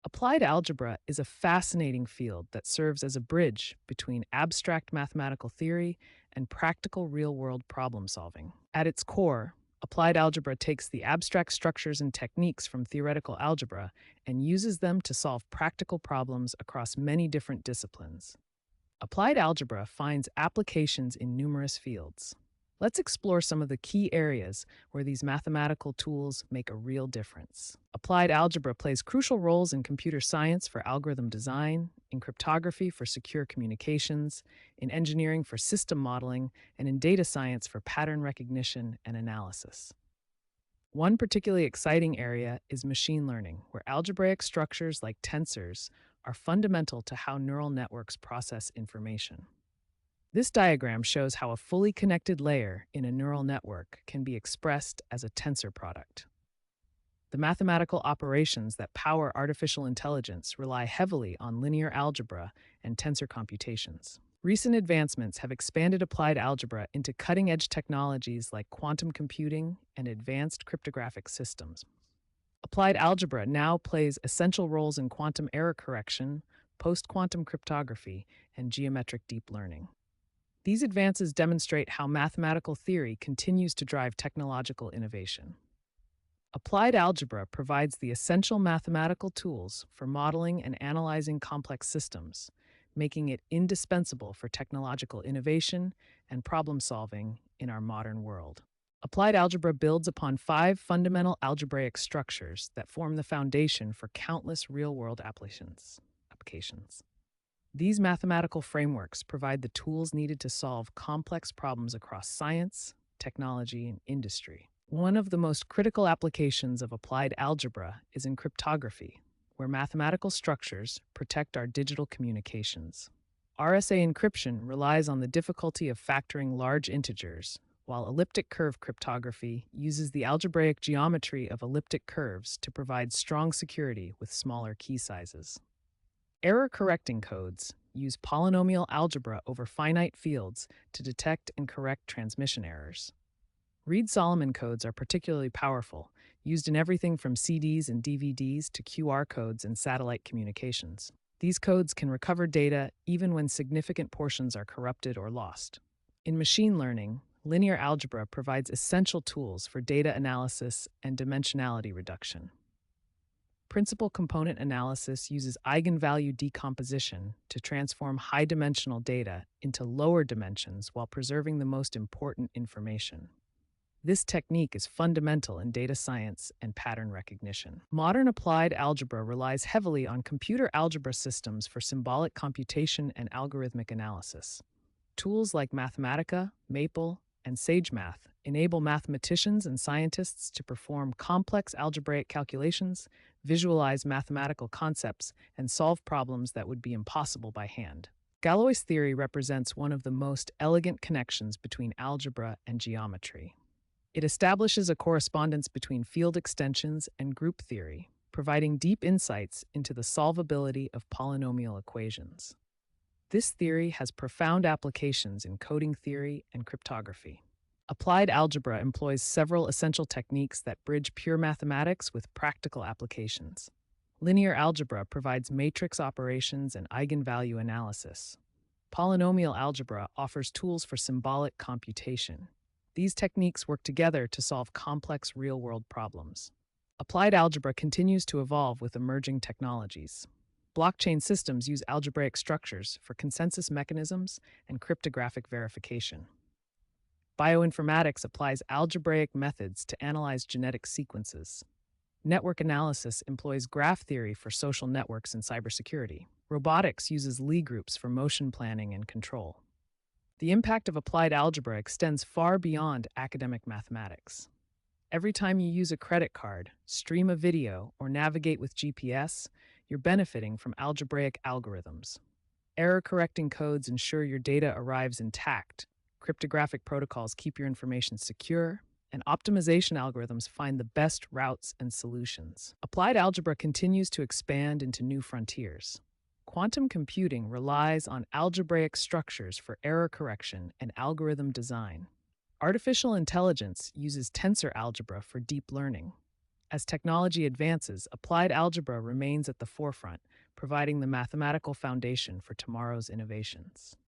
Applied algebra is a fascinating field that serves as a bridge between abstract mathematical theory and practical real world problem solving. At its core, applied algebra takes the abstract structures and techniques from theoretical algebra and uses them to solve practical problems across many different disciplines. Applied algebra finds applications in numerous fields. Let's explore some of the key areas where these mathematical tools make a real difference. Applied algebra plays crucial roles in computer science for algorithm design, in cryptography for secure communications, in engineering for system modeling, and in data science for pattern recognition and analysis. One particularly exciting area is machine learning, where algebraic structures like tensors are fundamental to how neural networks process information. This diagram shows how a fully connected layer in a neural network can be expressed as a tensor product. The mathematical operations that power artificial intelligence rely heavily on linear algebra and tensor computations. Recent advancements have expanded applied algebra into cutting edge technologies like quantum computing and advanced cryptographic systems. Applied algebra now plays essential roles in quantum error correction, post quantum cryptography, and geometric deep learning. These advances demonstrate how mathematical theory continues to drive technological innovation. Applied algebra provides the essential mathematical tools for modeling and analyzing complex systems, making it indispensable for technological innovation and problem solving in our modern world. Applied algebra builds upon five fundamental algebraic structures that form the foundation for countless real world applications. These mathematical frameworks provide the tools needed to solve complex problems across science, technology, and industry. One of the most critical applications of applied algebra is in cryptography, where mathematical structures protect our digital communications. RSA encryption relies on the difficulty of factoring large integers, while elliptic curve cryptography uses the algebraic geometry of elliptic curves to provide strong security with smaller key sizes. Error correcting codes use polynomial algebra over finite fields to detect and correct transmission errors. Reed-Solomon codes are particularly powerful, used in everything from CDs and DVDs to QR codes and satellite communications. These codes can recover data even when significant portions are corrupted or lost. In machine learning, linear algebra provides essential tools for data analysis and dimensionality reduction. Principal component analysis uses eigenvalue decomposition to transform high-dimensional data into lower dimensions while preserving the most important information. This technique is fundamental in data science and pattern recognition. Modern applied algebra relies heavily on computer algebra systems for symbolic computation and algorithmic analysis. Tools like Mathematica, Maple, and SageMath enable mathematicians and scientists to perform complex algebraic calculations, visualize mathematical concepts, and solve problems that would be impossible by hand. Galois theory represents one of the most elegant connections between algebra and geometry. It establishes a correspondence between field extensions and group theory, providing deep insights into the solvability of polynomial equations. This theory has profound applications in coding theory and cryptography. Applied algebra employs several essential techniques that bridge pure mathematics with practical applications. Linear algebra provides matrix operations and eigenvalue analysis. Polynomial algebra offers tools for symbolic computation. These techniques work together to solve complex real-world problems. Applied algebra continues to evolve with emerging technologies. Blockchain systems use algebraic structures for consensus mechanisms and cryptographic verification. Bioinformatics applies algebraic methods to analyze genetic sequences. Network analysis employs graph theory for social networks and cybersecurity. Robotics uses Lie groups for motion planning and control. The impact of applied algebra extends far beyond academic mathematics. Every time you use a credit card, stream a video, or navigate with GPS, you're benefiting from algebraic algorithms. Error-correcting codes ensure your data arrives intact, cryptographic protocols keep your information secure, and optimization algorithms find the best routes and solutions. Applied algebra continues to expand into new frontiers. Quantum computing relies on algebraic structures for error correction and algorithm design. Artificial intelligence uses tensor algebra for deep learning. As technology advances, applied algebra remains at the forefront, providing the mathematical foundation for tomorrow's innovations.